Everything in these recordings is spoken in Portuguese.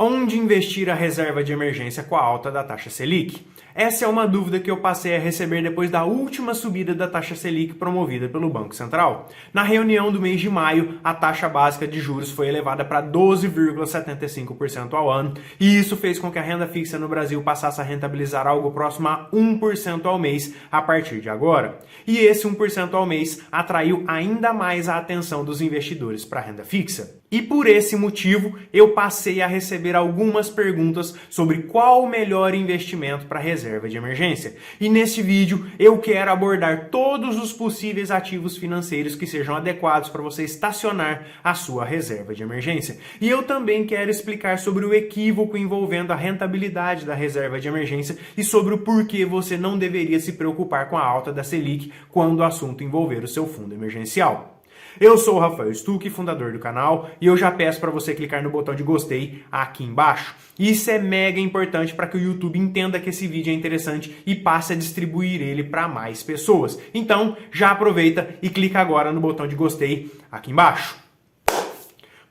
Onde investir a reserva de emergência com a alta da taxa Selic? Essa é uma dúvida que eu passei a receber depois da última subida da taxa Selic promovida pelo Banco Central. Na reunião do mês de maio, a taxa básica de juros foi elevada para 12,75% ao ano, e isso fez com que a renda fixa no Brasil passasse a rentabilizar algo próximo a 1% ao mês a partir de agora. E esse 1% ao mês atraiu ainda mais a atenção dos investidores para a renda fixa. E por esse motivo, eu passei a receber algumas perguntas sobre qual o melhor investimento para reserva de emergência. E nesse vídeo eu quero abordar todos os possíveis ativos financeiros que sejam adequados para você estacionar a sua reserva de emergência. E eu também quero explicar sobre o equívoco envolvendo a rentabilidade da reserva de emergência e sobre o porquê você não deveria se preocupar com a alta da Selic quando o assunto envolver o seu fundo emergencial. Eu sou o Rafael Stuck, fundador do canal, e eu já peço para você clicar no botão de gostei aqui embaixo. Isso é mega importante para que o YouTube entenda que esse vídeo é interessante e passe a distribuir ele para mais pessoas. Então, já aproveita e clica agora no botão de gostei aqui embaixo.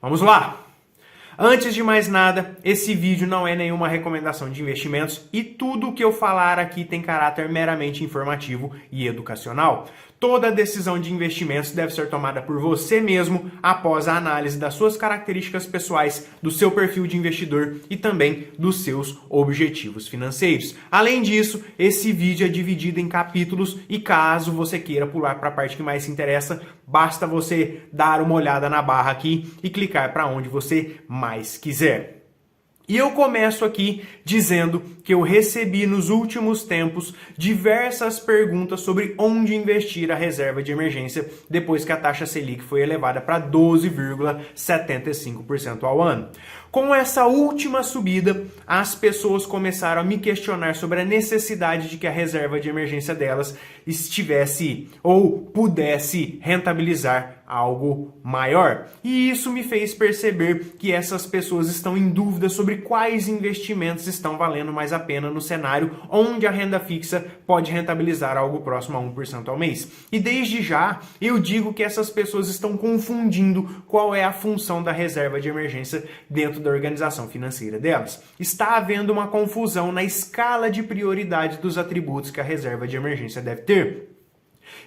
Vamos lá! Antes de mais nada, esse vídeo não é nenhuma recomendação de investimentos e tudo o que eu falar aqui tem caráter meramente informativo e educacional. Toda decisão de investimentos deve ser tomada por você mesmo após a análise das suas características pessoais, do seu perfil de investidor e também dos seus objetivos financeiros. Além disso, esse vídeo é dividido em capítulos e caso você queira pular para a parte que mais se interessa, basta você dar uma olhada na barra aqui e clicar para onde você mais quiser. E eu começo aqui dizendo que eu recebi nos últimos tempos diversas perguntas sobre onde investir a reserva de emergência depois que a taxa Selic foi elevada para 12,75% ao ano. Com essa última subida, as pessoas começaram a me questionar sobre a necessidade de que a reserva de emergência delas estivesse ou pudesse rentabilizar algo maior. E isso me fez perceber que essas pessoas estão em dúvida sobre quais investimentos estão valendo mais a pena no cenário onde a renda fixa pode rentabilizar algo próximo a 1% ao mês. E desde já, eu digo que essas pessoas estão confundindo qual é a função da reserva de emergência dentro da organização financeira delas. Está havendo uma confusão na escala de prioridade dos atributos que a reserva de emergência deve ter.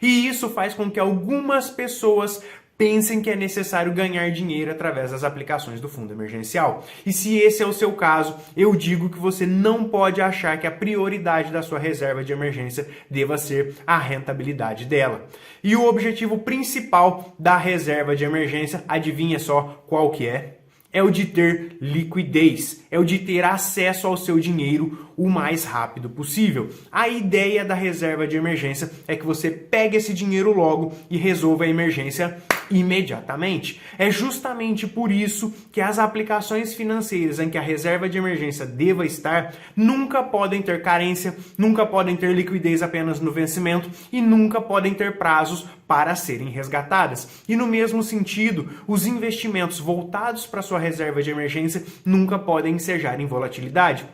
E isso faz com que algumas pessoas pensem que é necessário ganhar dinheiro através das aplicações do fundo emergencial. E se esse é o seu caso, eu digo que você não pode achar que a prioridade da sua reserva de emergência deva ser a rentabilidade dela. E o objetivo principal da reserva de emergência, adivinha só qual que é? É o de ter liquidez, é o de ter acesso ao seu dinheiro o mais rápido possível. A ideia da reserva de emergência é que você pegue esse dinheiro logo e resolva a emergência imediatamente. É justamente por isso que as aplicações financeiras em que a reserva de emergência deva estar nunca podem ter carência, nunca podem ter liquidez apenas no vencimento e nunca podem ter prazos para serem resgatadas. E no mesmo sentido, os investimentos voltados para sua reserva de emergência nunca podem ensejar em volatilidade.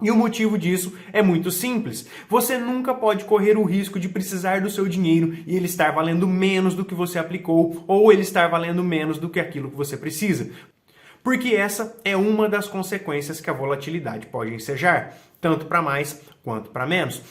E o motivo disso é muito simples. Você nunca pode correr o risco de precisar do seu dinheiro e ele estar valendo menos do que você aplicou ou ele estar valendo menos do que aquilo que você precisa. Porque essa é uma das consequências que a volatilidade pode ensejar, tanto para mais quanto para menos.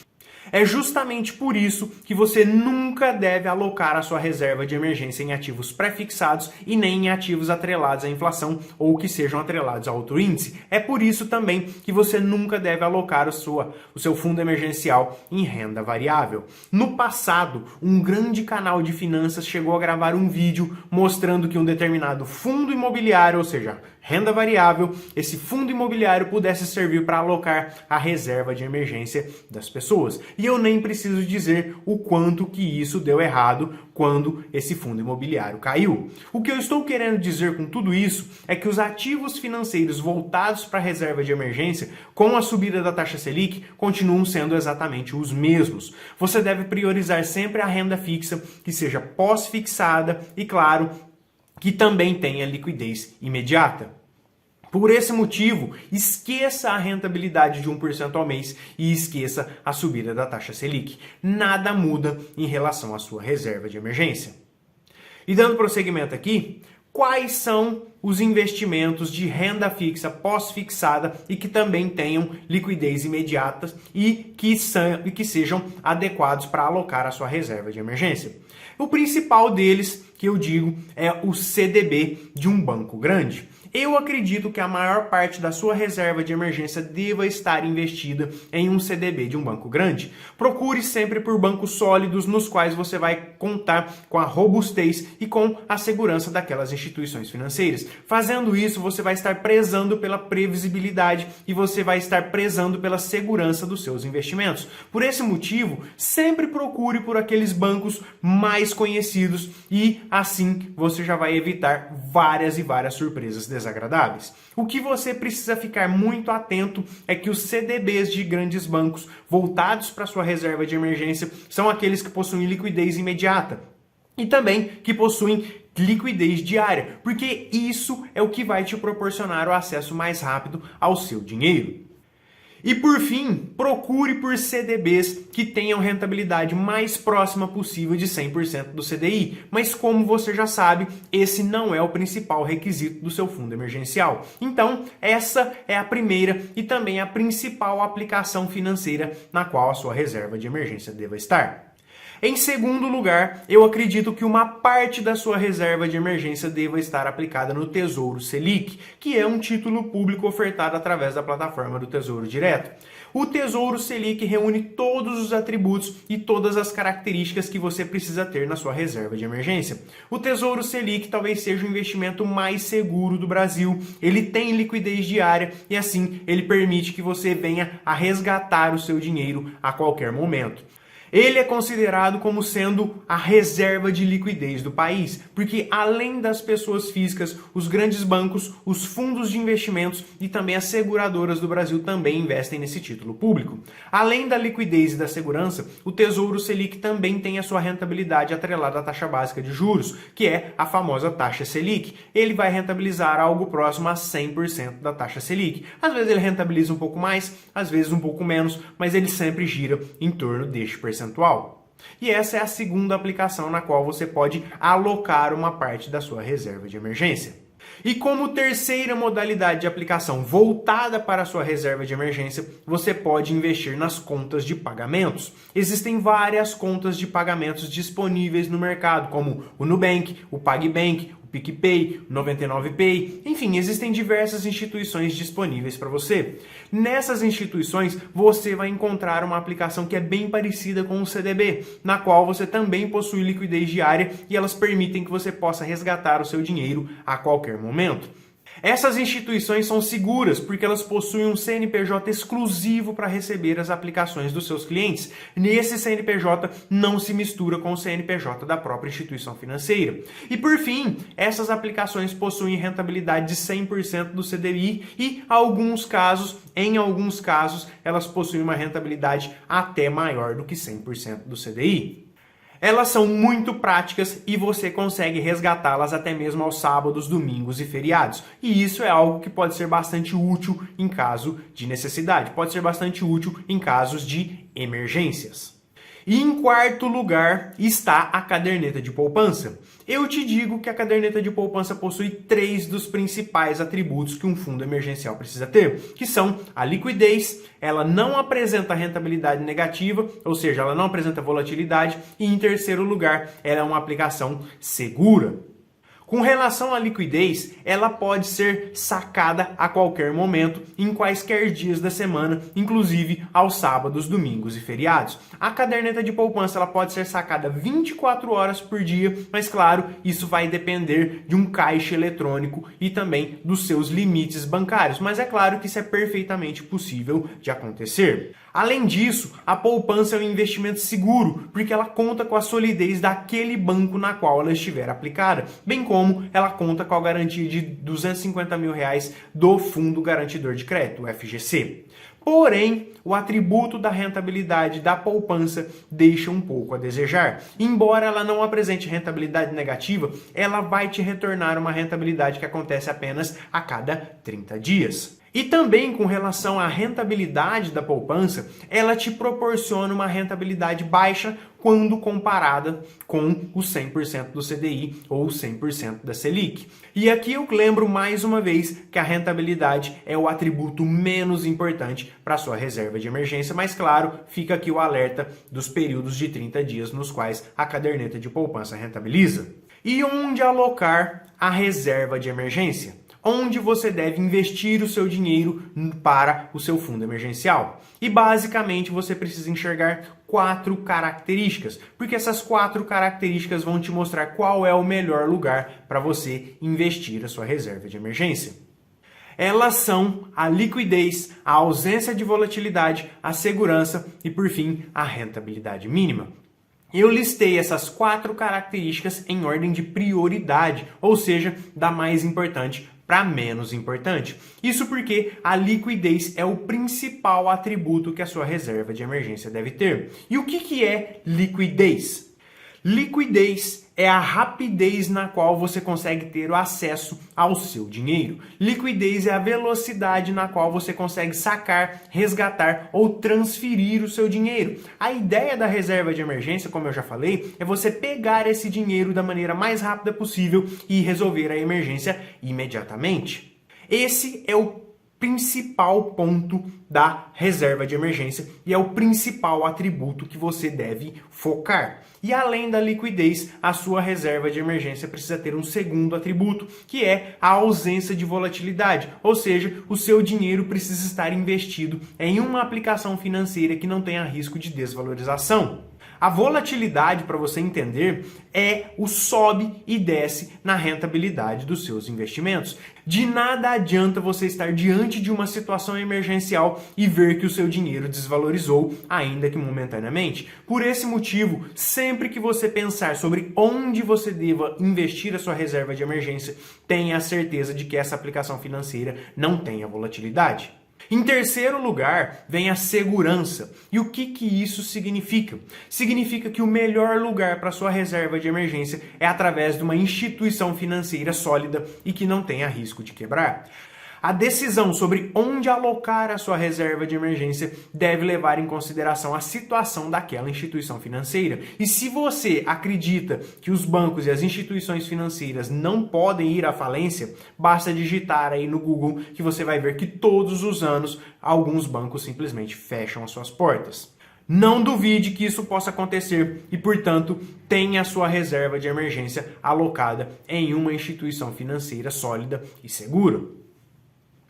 É justamente por isso que você nunca deve alocar a sua reserva de emergência em ativos pré-fixados e nem em ativos atrelados à inflação ou que sejam atrelados a outro índice. É por isso também que você nunca deve alocar o seu fundo emergencial em renda variável. No passado, um grande canal de finanças chegou a gravar um vídeo mostrando que um determinado fundo imobiliário, ou seja, renda variável, esse fundo imobiliário pudesse servir para alocar a reserva de emergência das pessoas. E eu nem preciso dizer o quanto que isso deu errado quando esse fundo imobiliário caiu. O que eu estou querendo dizer com tudo isso é que os ativos financeiros voltados para a reserva de emergência, com a subida da taxa Selic, continuam sendo exatamente os mesmos. Você deve priorizar sempre a renda fixa, que seja pós-fixada e, claro, que também tenha liquidez imediata. Por esse motivo, esqueça a rentabilidade de 1% ao mês e esqueça a subida da taxa Selic. Nada muda em relação à sua reserva de emergência. E dando prosseguimento aqui, quais são os investimentos de renda fixa pós-fixada e que também tenham liquidez imediata e que sejam adequados para alocar a sua reserva de emergência. O principal deles, que eu digo, é o CDB de um banco grande. Eu acredito que a maior parte da sua reserva de emergência deva estar investida em um CDB de um banco grande. Procure sempre por bancos sólidos nos quais você vai contar com a robustez e com a segurança daquelas instituições financeiras. Fazendo isso, você vai estar prezando pela previsibilidade e você vai estar prezando pela segurança dos seus investimentos. Por esse motivo, sempre procure por aqueles bancos mais conhecidos e assim você já vai evitar várias e várias surpresas desagradáveis. O que você precisa ficar muito atento é que os CDBs de grandes bancos voltados para sua reserva de emergência são aqueles que possuem liquidez imediata e também que possuem liquidez diária, porque isso é o que vai te proporcionar o acesso mais rápido ao seu dinheiro. E por fim, procure por CDBs que tenham rentabilidade mais próxima possível de 100% do CDI. Mas como você já sabe, esse não é o principal requisito do seu fundo emergencial. Então, essa é a primeira e também a principal aplicação financeira na qual a sua reserva de emergência deva estar. Em segundo lugar, eu acredito que uma parte da sua reserva de emergência deva estar aplicada no Tesouro Selic, que é um título público ofertado através da plataforma do Tesouro Direto. O Tesouro Selic reúne todos os atributos e todas as características que você precisa ter na sua reserva de emergência. O Tesouro Selic talvez seja o investimento mais seguro do Brasil. Ele tem liquidez diária e assim ele permite que você venha a resgatar o seu dinheiro a qualquer momento. Ele é considerado como sendo a reserva de liquidez do país, porque além das pessoas físicas, os grandes bancos, os fundos de investimentos e também as seguradoras do Brasil também investem nesse título público. Além da liquidez e da segurança, o Tesouro Selic também tem a sua rentabilidade atrelada à taxa básica de juros, que é a famosa taxa Selic. Ele vai rentabilizar algo próximo a 100% da taxa Selic. Às vezes ele rentabiliza um pouco mais, às vezes um pouco menos, mas ele sempre gira em torno deste percentual. E essa é a segunda aplicação na qual você pode alocar uma parte da sua reserva de emergência. E como terceira modalidade de aplicação voltada para a sua reserva de emergência, você pode investir nas contas de pagamentos. Existem várias contas de pagamentos disponíveis no mercado, como o Nubank, o PagBank, o PicPay, o 99Pay, enfim, existem diversas instituições disponíveis para você. Nessas instituições, você vai encontrar uma aplicação que é bem parecida com o CDB, na qual você também possui liquidez diária e elas permitem que você possa resgatar o seu dinheiro a qualquer momento. Essas instituições são seguras porque elas possuem um CNPJ exclusivo para receber as aplicações dos seus clientes. Nesse CNPJ não se mistura com o CNPJ da própria instituição financeira. E por fim, essas aplicações possuem rentabilidade de 100% do CDI e em alguns casos, elas possuem uma rentabilidade até maior do que 100% do CDI. Elas são muito práticas e você consegue resgatá-las até mesmo aos sábados, domingos e feriados. E isso é algo que pode ser bastante útil em caso de necessidade, pode ser bastante útil em casos de emergências. E em quarto lugar está a caderneta de poupança. Eu te digo que a caderneta de poupança possui 3 dos principais atributos que um fundo emergencial precisa ter, que são a liquidez, ela não apresenta rentabilidade negativa, ou seja, ela não apresenta volatilidade, e em terceiro lugar, ela é uma aplicação segura. Com relação à liquidez, ela pode ser sacada a qualquer momento, em quaisquer dias da semana, inclusive aos sábados, domingos e feriados. A caderneta de poupança ela pode ser sacada 24 horas por dia, mas claro, isso vai depender de um caixa eletrônico e também dos seus limites bancários, mas é claro que isso é perfeitamente possível de acontecer. Além disso, a poupança é um investimento seguro, porque ela conta com a solidez daquele banco na qual ela estiver aplicada, bem como ela conta com a garantia de R$250 mil do Fundo Garantidor de Crédito, o FGC. Porém, o atributo da rentabilidade da poupança deixa um pouco a desejar. Embora ela não apresente rentabilidade negativa, ela vai te retornar uma rentabilidade que acontece apenas a cada 30 dias. E também com relação à rentabilidade da poupança, ela te proporciona uma rentabilidade baixa quando comparada com os 100% do CDI ou 100% da Selic. E aqui eu lembro mais uma vez que a rentabilidade é o atributo menos importante para a sua reserva de emergência, mas claro, fica aqui o alerta dos períodos de 30 dias nos quais a caderneta de poupança rentabiliza. E onde alocar a reserva de emergência? Onde você deve investir o seu dinheiro para o seu fundo emergencial. E basicamente você precisa enxergar 4 características, porque essas 4 características vão te mostrar qual é o melhor lugar para você investir a sua reserva de emergência. Elas são a liquidez, a ausência de volatilidade, a segurança e, por fim, a rentabilidade mínima. Eu listei essas 4 características em ordem de prioridade, ou seja, da mais importante para menos importante. Isso porque a liquidez é o principal atributo que a sua reserva de emergência deve ter. E o que é liquidez? Liquidez é a rapidez na qual você consegue ter o acesso ao seu dinheiro. Liquidez é a velocidade na qual você consegue sacar, resgatar ou transferir o seu dinheiro. A ideia da reserva de emergência, como eu já falei, é você pegar esse dinheiro da maneira mais rápida possível e resolver a emergência imediatamente. Esse é o principal ponto da reserva de emergência e é o principal atributo que você deve focar. E além da liquidez, a sua reserva de emergência precisa ter um segundo atributo, que é a ausência de volatilidade, ou seja, o seu dinheiro precisa estar investido em uma aplicação financeira que não tenha risco de desvalorização. A volatilidade, para você entender, é o sobe e desce na rentabilidade dos seus investimentos. De nada adianta você estar diante de uma situação emergencial e ver que o seu dinheiro desvalorizou, ainda que momentaneamente. Por esse motivo, sempre que você pensar sobre onde você deva investir a sua reserva de emergência, tenha a certeza de que essa aplicação financeira não tenha volatilidade. Em terceiro lugar, vem a segurança. E o que isso significa? Significa que o melhor lugar para sua reserva de emergência é através de uma instituição financeira sólida e que não tenha risco de quebrar. A decisão sobre onde alocar a sua reserva de emergência deve levar em consideração a situação daquela instituição financeira. E se você acredita que os bancos e as instituições financeiras não podem ir à falência, basta digitar aí no Google que você vai ver que todos os anos alguns bancos simplesmente fecham as suas portas. Não duvide que isso possa acontecer e, portanto, tenha a sua reserva de emergência alocada em uma instituição financeira sólida e segura.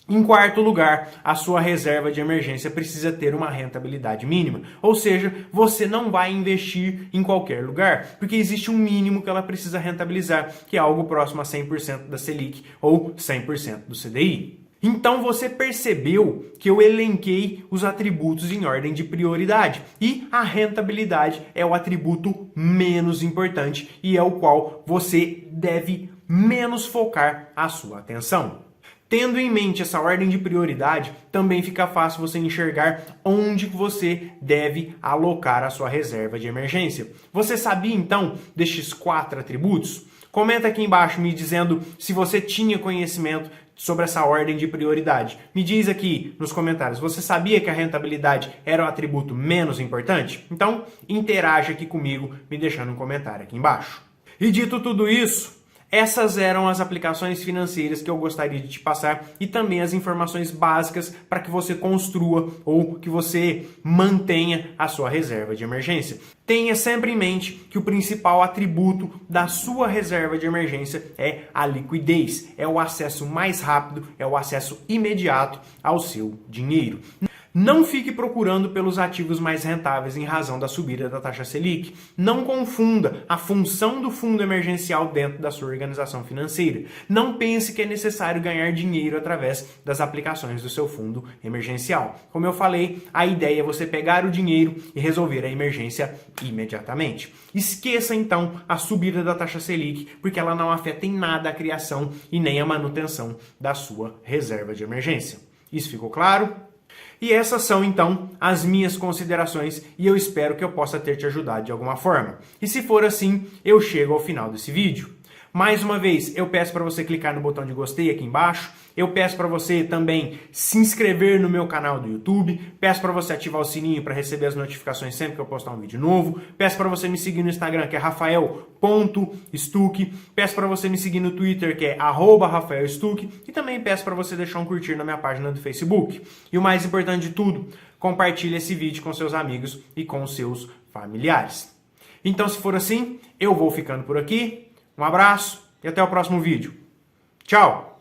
Em quarto lugar, a sua reserva de emergência precisa ter uma rentabilidade mínima, ou seja, você não vai investir em qualquer lugar, porque existe um mínimo que ela precisa rentabilizar, que é algo próximo a 100% da Selic ou 100% do CDI. Então você percebeu que eu elenquei os atributos em ordem de prioridade e a rentabilidade é o atributo menos importante e é o qual você deve menos focar a sua atenção. Tendo em mente essa ordem de prioridade, também fica fácil você enxergar onde você deve alocar a sua reserva de emergência. Você sabia então destes 4 atributos? Comenta aqui embaixo me dizendo se você tinha conhecimento sobre essa ordem de prioridade. Me diz aqui nos comentários, você sabia que a rentabilidade era o atributo menos importante? Então, interaja aqui comigo, me deixando um comentário aqui embaixo. E dito tudo isso, essas eram as aplicações financeiras que eu gostaria de te passar e também as informações básicas para que você construa ou que você mantenha a sua reserva de emergência. Tenha sempre em mente que o principal atributo da sua reserva de emergência é a liquidez, é o acesso mais rápido, é o acesso imediato ao seu dinheiro. Não fique procurando pelos ativos mais rentáveis em razão da subida da taxa Selic. Não confunda a função do fundo emergencial dentro da sua organização financeira. Não pense que é necessário ganhar dinheiro através das aplicações do seu fundo emergencial. Como eu falei, a ideia é você pegar o dinheiro e resolver a emergência imediatamente. Esqueça então a subida da taxa Selic, porque ela não afeta em nada a criação e nem a manutenção da sua reserva de emergência. Isso ficou claro? E essas são, então, as minhas considerações e eu espero que eu possa ter te ajudado de alguma forma. E se for assim, eu chego ao final desse vídeo. Mais uma vez, eu peço para você clicar no botão de gostei aqui embaixo. Eu peço para você também se inscrever no meu canal do YouTube. Peço para você ativar o sininho para receber as notificações sempre que eu postar um vídeo novo. Peço para você me seguir no Instagram, que é rafael.stuck. Peço para você me seguir no Twitter, que é @rafaelstuck. E também peço para você deixar um curtir na minha página do Facebook. E o mais importante de tudo, compartilhe esse vídeo com seus amigos e com seus familiares. Então, se for assim, eu vou ficando por aqui. Um abraço e até o próximo vídeo. Tchau!